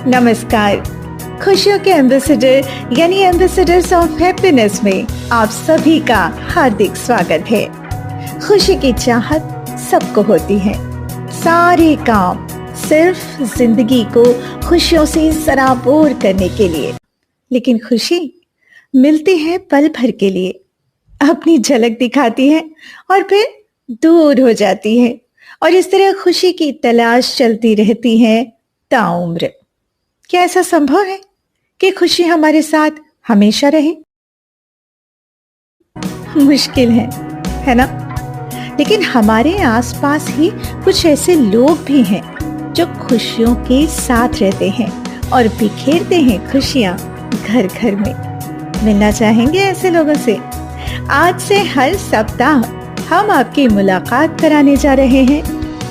नमस्कार। खुशियों के एम्बेसडर यानी एम्बेसडर्स ऑफ हैप्पीनेस में आप सभी का हार्दिक स्वागत है। खुशी की चाहत सबको होती है। सारे काम सिर्फ जिंदगी को खुशियों से सराबोर करने के लिए, लेकिन खुशी मिलती है पल भर के लिए, अपनी झलक दिखाती है और फिर दूर हो जाती है, और इस तरह खुशी की तलाश चलती रहती है ताउम्र। क्या ऐसा संभव है कि खुशी हमारे साथ हमेशा रहे? मुश्किल है ना? लेकिन हमारे आसपास ही कुछ ऐसे लोग भी हैं जो खुशियों के साथ रहते हैं और बिखेरते हैं खुशियां घर घर में। मिलना चाहेंगे ऐसे लोगों से? आज से हर सप्ताह हम आपकी मुलाकात कराने जा रहे हैं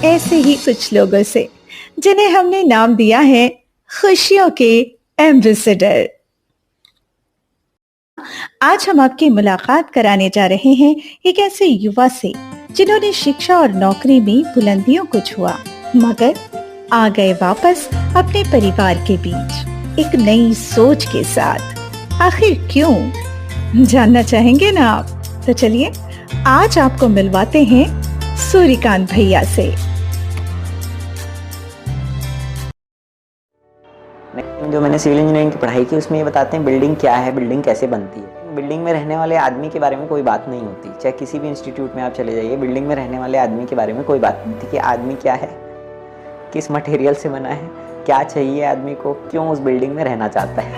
ऐसे ही कुछ लोगों से, जिन्हें हमने नाम दिया है खुशियों के एम्बेसडर। आज हम आपकी मुलाकात कराने जा रहे हैं एक ऐसे युवा से जिन्होंने शिक्षा और नौकरी में बुलंदियों को छुआ, मगर आ गए वापस अपने परिवार के बीच एक नई सोच के साथ। आखिर क्यों, जानना चाहेंगे ना आप? तो चलिए आज आपको मिलवाते हैं सूर्यकांत भैया से। जो मैंने सिविल इंजीनियरिंग की पढ़ाई की उसमें ये बताते हैं बिल्डिंग क्या है, बिल्डिंग कैसे बनती है। बिल्डिंग में रहने वाले आदमी के बारे में कोई बात नहीं होती, चाहे किसी भी इंस्टीट्यूट में आप चले जाइए, बिल्डिंग में रहने वाले आदमी के बारे में कोई बात नहीं होती कि आदमी क्या है, किस मटेरियल से बना है, क्या चाहिए आदमी को, क्यों उस बिल्डिंग में रहना चाहता है।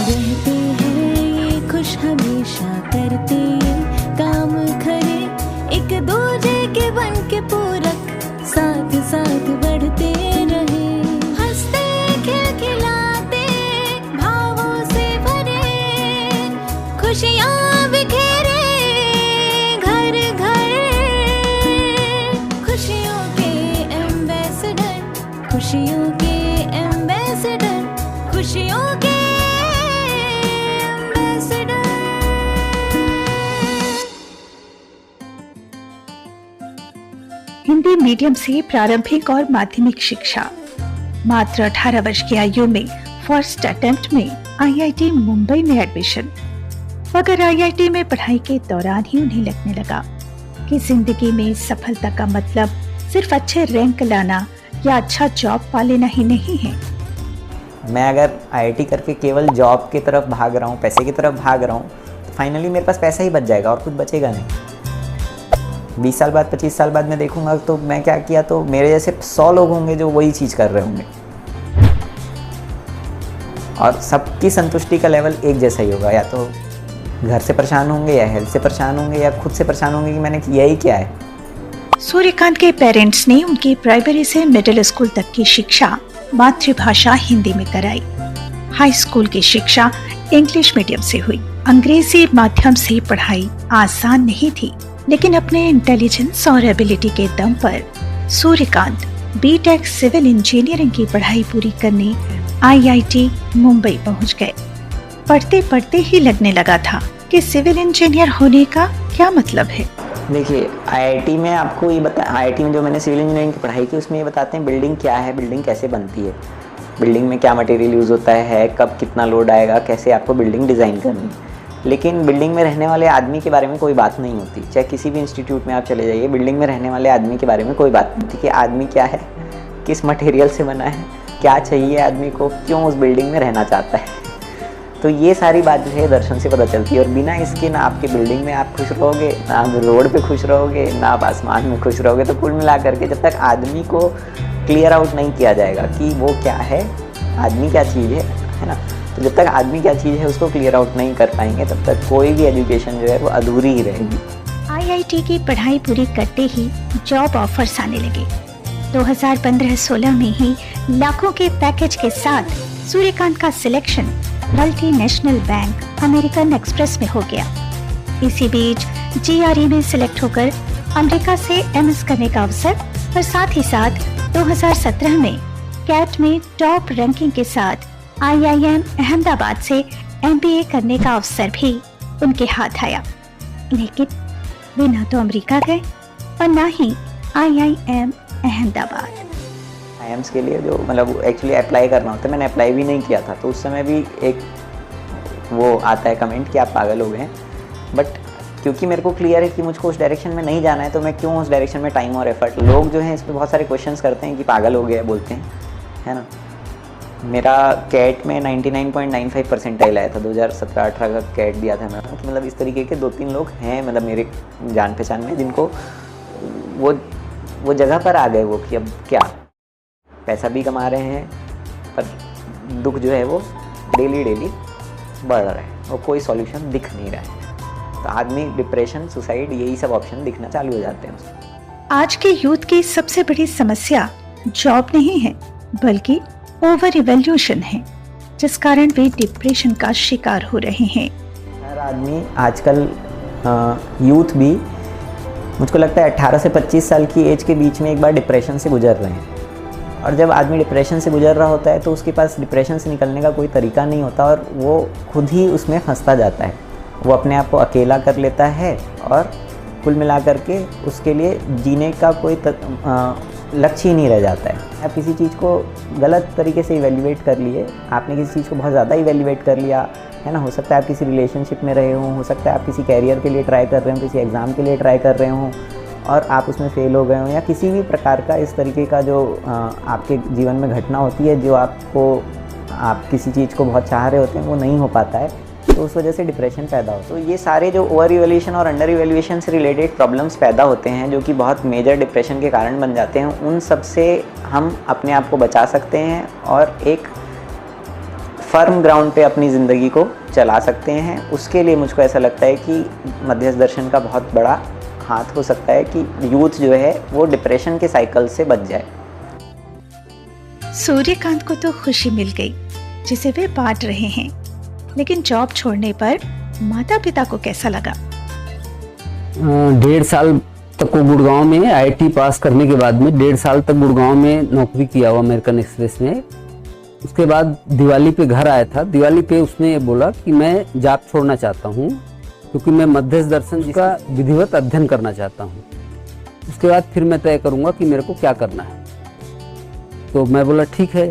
रहते हैं ये खुश हमेशा, करते काम खरे, एक दूजे के बन के पूरक, साथ साथ बढ़ते रहे, हंसते खिलखिलाते भावों से भरे, खुशियाँ बिखेरे घर घर, खुशियों के एम्बेसडर, खुशियों के एम्बेसडर, खुशियों के हिंदी मीडियम से प्रारंभिक और माध्यमिक शिक्षा, मात्र 18 वर्ष की आयु में फर्स्ट अटेम्प्ट में आईआईटी मुंबई में एडमिशन। मगर आईआईटी में पढ़ाई के दौरान ही उन्हें लगने लगा कि जिंदगी में सफलता का मतलब सिर्फ अच्छे रैंक लाना या अच्छा जॉब पा लेना ही नहीं है। मैं अगर आईआईटी करके केवल जॉब की तरफ भाग रहा हूँ, पैसे की तरफ भाग रहा हूँ, तो फाइनली मेरे पास पैसा ही बच जाएगा और कुछ बचेगा नहीं। 20 साल बाद, 25 साल बाद मैं देखूंगा तो मैं क्या किया, तो मेरे जैसे 100 लोग होंगे जो वही चीज़ कर रहे होंगे, और सबकी संतुष्टि का लेवल एक जैसा ही होगा। या तो घर से परेशान होंगे, या हेल्थ से परेशान होंगे, या खुद से परेशान होंगे कि मैंने किया ही क्या है। सूर्यकांत के पेरेंट्स ने उनकी प्राइमरी से मिडिल स्कूल तक की शिक्षा मातृभाषा हिंदी में कराई। हाई स्कूल की शिक्षा इंग्लिश मीडियम से हुई। अंग्रेजी माध्यम से पढ़ाई आसान नहीं थी, लेकिन अपने इंटेलिजेंस और एबिलिटी के दम पर सूर्यकांत बीटेक सिविल इंजीनियरिंग की पढ़ाई पूरी करने आईआईटी मुंबई पहुंच गए। पढ़ते पढ़ते ही लगने लगा था कि सिविल इंजीनियर होने का क्या मतलब है। देखिए, आईआईटी में आपको ये आईआईटी में जो मैंने सिविल इंजीनियरिंग की पढ़ाई की उसमें ये बताते हैं बिल्डिंग क्या है, बिल्डिंग कैसे बनती है, बिल्डिंग में क्या मटेरियल यूज़ होता है, कब कितना लोड आएगा, कैसे आपको बिल्डिंग डिज़ाइन करनी है। लेकिन बिल्डिंग में रहने वाले आदमी के बारे में कोई बात नहीं होती, चाहे किसी भी इंस्टीट्यूट में आप चले जाइए, बिल्डिंग में रहने वाले आदमी के बारे में कोई बात नहीं होती कि आदमी क्या है, किस मटेरियल से बना है, क्या चाहिए आदमी को, क्यों उस बिल्डिंग में रहना चाहता है। तो ये सारी बात जो है दर्शन से पता चलती है, और बिना इसके ना आपके बिल्डिंग में आप खुश रहोगे, ना आप रोड पे खुश रहोगे, ना आप आसमान में खुश रहोगे। तो कुल मिला करके जब तक आदमी को क्लियर आउट नहीं किया जाएगा कि वो क्या है, आदमी क्या चीज़ है ना, तो जब तक आदमी क्या चीज़ है उसको क्लियर आउट नहीं कर पाएंगे, तब तक कोई भी एजुकेशन जो है वो अधूरी ही रहेगी। आईआईटी की पढ़ाई पूरी करते ही जॉब ऑफर्स आने लगे। 2015-16 में ही लाखों के पैकेज के साथ सूर्यकांत का selection multinational bank American express में हो गया। इसी बीच जीआरई में सिलेक्ट होकर अमेरिका से एमएस करने का अवसर, और साथ ही साथ 2017 में कैट में टॉप रैंकिंग के साथ आईआईएम अहमदाबाद से एमबीए करने का अवसर भी उनके हाथ आया। लेकिन वे न तो अमेरिका गए और न ही IIM अहमदाबाद। IIMs के लिए जो मतलब एक्चुअली अप्लाई करना होता है, मैंने अप्लाई भी नहीं किया था, तो उस समय भी एक वो आता है कमेंट कि आप पागल हो गए हैं। बट क्योंकि मेरे को क्लियर है कि मुझको उस डायरेक्शन में नहीं जाना है, तो मैं क्यों उस डायरेक्शन में टाइम और एफर्ट। लोग जो हैं इस पर बहुत सारे क्वेश्चंस करते हैं कि पागल हो गया बोलते हैं, है ना। मेरा कैट में 99.95 परसेंटाइल आया था, 2017-18 का कैट दिया था मैंने। कि मतलब इस तरीके के 2-3 लोग हैं मतलब मेरे जान पहचान में, जिनको वो जगह पर आ गए वो कि अब क्या, पैसा भी कमा रहे हैं पर दुख जो है वो डेली बढ़ रहा है और कोई सॉल्यूशन दिख नहीं रहा है। तो आदमी डिप्रेशन, सुसाइड, यही सब ऑप्शन दिखना चालू हो जाते हैं उसको। आज के यूथ की सबसे बड़ी समस्या जॉब नहीं है बल्कि ओवर इवैल्यूएशन है, जिस कारण वे डिप्रेशन का शिकार हो रहे हैं। हर आदमी आजकल यूथ भी मुझको लगता है 18 से 25 साल की एज के बीच में एक बार डिप्रेशन से गुजर रहे हैं। और जब आदमी डिप्रेशन से गुजर रहा होता है तो उसके पास डिप्रेशन से निकलने का कोई तरीका नहीं होता और वो खुद ही उसमें फंसता जाता है। वो अपने आप को अकेला कर लेता है और कुल मिला करके उसके लिए जीने का कोई लक्ष्य ही नहीं रह जाता है। आप किसी चीज़ को गलत तरीके से इवैल्यूएट कर लिए, आपने किसी चीज़ को बहुत ज़्यादा इवैल्यूएट कर लिया है ना। हो सकता है आप किसी रिलेशनशिप में रहे हो सकता है आप किसी कैरियर के लिए ट्राई कर रहे हो, किसी एग्ज़ाम के लिए ट्राई कर रहे हो और आप उसमें फेल हो गए हो, या किसी भी प्रकार का इस तरीके का जो आपके जीवन में घटना होती है, जो आप किसी चीज़ को बहुत चाह रहे होते हैं वो नहीं हो पाता है, तो उस वजह से डिप्रेशन पैदा हो। तो ये सारे जो ओवर इवैल्यूएशन और अंडर इवैल्यूएशन से रिलेटेड प्रॉब्लम्स पैदा होते हैं, जो कि बहुत मेजर डिप्रेशन के कारण बन जाते हैं, उन सब से हम अपने आप को बचा सकते हैं और एक फर्म ग्राउंड पे अपनी ज़िंदगी को चला सकते हैं। उसके लिए मुझको ऐसा लगता है कि मध्यस्थ दर्शन का बहुत बड़ा हाथ हो सकता है कि यूथ जो है वो डिप्रेशन के साइकिल से बच जाए। सूर्यकांत को तो खुशी मिल गई जिसे वे बांट रहे हैं, लेकिन जॉब छोड़ने पर माता पिता को कैसा लगा? 1.5 साल तक वो गुड़गांव में IIT पास करने के बाद में 1.5 साल तक गुड़गांव में नौकरी किया हुआ अमेरिकन एक्सप्रेस में। उसके बाद दिवाली पे घर आया था। दिवाली पे उसने ये बोला कि मैं जॉब छोड़ना चाहता हूँ क्योंकि मैं मध्यस्थ दर्शन का विधिवत अध्ययन करना चाहता हूँ। उसके बाद फिर मैं तय करूँगा कि मेरे को क्या करना है। तो मैं बोला ठीक है,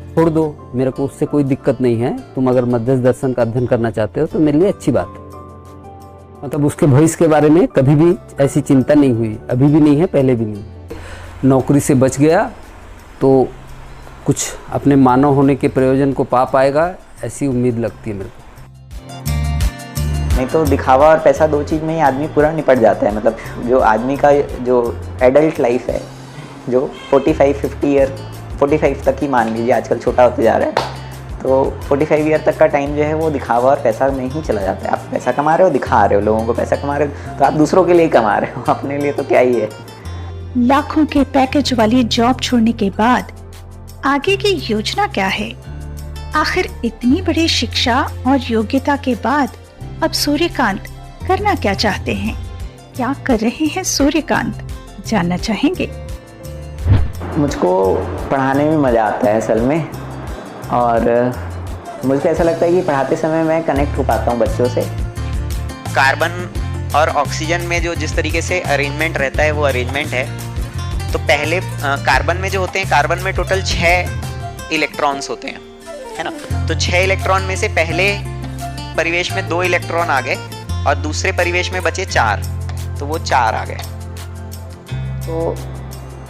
छोड़ दो, मेरे को उससे कोई दिक्कत नहीं है। तुम अगर मध्यस्थ दर्शन का अध्ययन करना चाहते हो तो मेरे लिए अच्छी बात है। मतलब उसके भविष्य के बारे में कभी भी ऐसी चिंता नहीं हुई, अभी भी नहीं है, पहले भी नहीं। नौकरी से बच गया तो कुछ अपने मानव होने के प्रयोजन को पा पाएगा, ऐसी उम्मीद लगती है मेरे को। नहीं तो दिखावा और पैसा, दो चीज़ में ही आदमी पूरा निपट जाता है। मतलब जो आदमी का जो एडल्ट लाइफ है, जो 45-50 ईयर, 45 तक ही मान लीजिए, आजकल छोटा होते जा रहा है, तो 45 ईयर तक का टाइम जो है वो दिखावा और पैसा में ही चला जाता है। आप पैसा कमा रहे हो, दिखा रहे हो लोगों को, पैसा कमा रहे हो तो आप दूसरों के लिए ही कमा रहे हो, अपने लिए तो क्या ही है। लाखों के पैकेज वाली जॉब छोड़ने के बाद आगे की योजना क्या है? आखिर इतनी बड़ी शिक्षा और योग्यता के बाद अब सूर्यकांत करना क्या चाहते हैं? क्या कर रहे हैं सूर्यकांत, जानना चाहेंगे। मुझको पढ़ाने में मज़ा आता है असल में, और मुझको ऐसा लगता है कि पढ़ाते समय मैं कनेक्ट हो पाता हूँ बच्चों से। कार्बन और ऑक्सीजन में जो जिस तरीके से अरेंजमेंट रहता है वो अरेंजमेंट है। तो पहले कार्बन में जो होते हैं, कार्बन में टोटल 6 इलेक्ट्रॉन्स होते हैं, है ना। तो 6 इलेक्ट्रॉन में से पहले परिवेश में 2 इलेक्ट्रॉन आ गए और दूसरे परिवेश में बचे 4, तो वो 4 आ गए। तो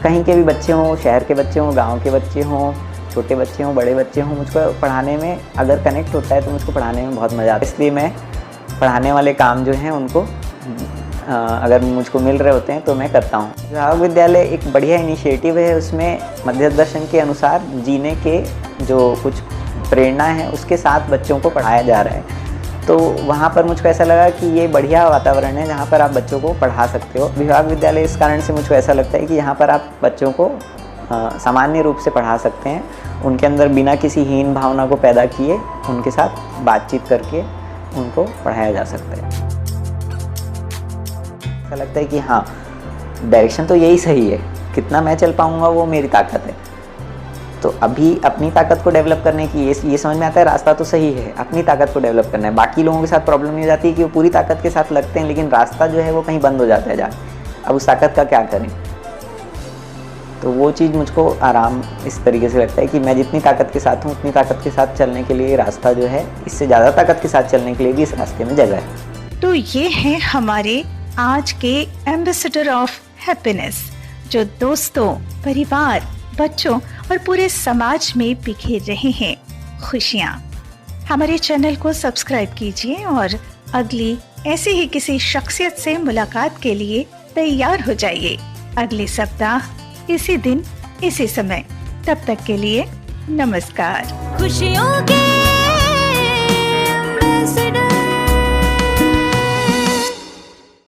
कहीं के भी बच्चे हों, शहर के बच्चे हों, गांव के बच्चे हों, छोटे बच्चे हों, बड़े बच्चे हों, मुझको पढ़ाने में अगर कनेक्ट होता है तो मुझको पढ़ाने में बहुत मज़ा आता है। इसलिए मैं पढ़ाने वाले काम जो हैं उनको अगर मुझको मिल रहे होते हैं तो मैं करता हूँ। विभाग विद्यालय एक बढ़िया इनिशिएटिव है। उसमें मध्यस्थ दर्शन के अनुसार जीने के जो कुछ प्रेरणा है उसके साथ बच्चों को पढ़ाया जा रहा है। तो वहाँ पर मुझको ऐसा लगा कि ये बढ़िया वातावरण है जहाँ पर आप बच्चों को पढ़ा सकते हो। विभाग विद्यालय इस कारण से मुझको ऐसा लगता है कि यहाँ पर आप बच्चों को सामान्य रूप से पढ़ा सकते हैं, उनके अंदर बिना किसी हीन भावना को पैदा किए उनके साथ बातचीत करके उनको पढ़ाया जा सकता है। ऐसा लगता है कि हाँ, डायरेक्शन तो यही सही है, कितना मैं चल पाऊँगा वो मेरी ताकत है। तो अभी अपनी ताकत को डेवलप करने की ये समझ में आता है, रास्ता तो सही है, अपनी ताकत को डेवलप करना है। बाकी लोगों के साथ प्रॉब्लम नहीं हो जाती कि वो पूरी ताकत के साथ लगते हैं लेकिन रास्ता जो है वो कहीं बंद हो जाता है जाके। अब उस ताकत का क्या करें? तो वो चीज़ मुझको आराम इस तरीके से लगता है कि मैं जितनी ताकत के साथ हूँ उतनी ताकत के साथ चलने के लिए रास्ता जो है, इससे ज़्यादा ताकत के साथ चलने के लिए भी इस रास्ते में जगह है। तो ये है हमारे आज के एम्बेसडर ऑफ हैप्पीनेस, जो दोस्तों, परिवार, बच्चों और पूरे समाज में बिखेर रहे हैं खुशियाँ। हमारे चैनल को सब्सक्राइब कीजिए और अगली ऐसी ही किसी शख्सियत से मुलाकात के लिए तैयार हो जाइए अगले सप्ताह इसी दिन इसी समय। तब तक के लिए नमस्कार। खुशियों के एम्बेसडर।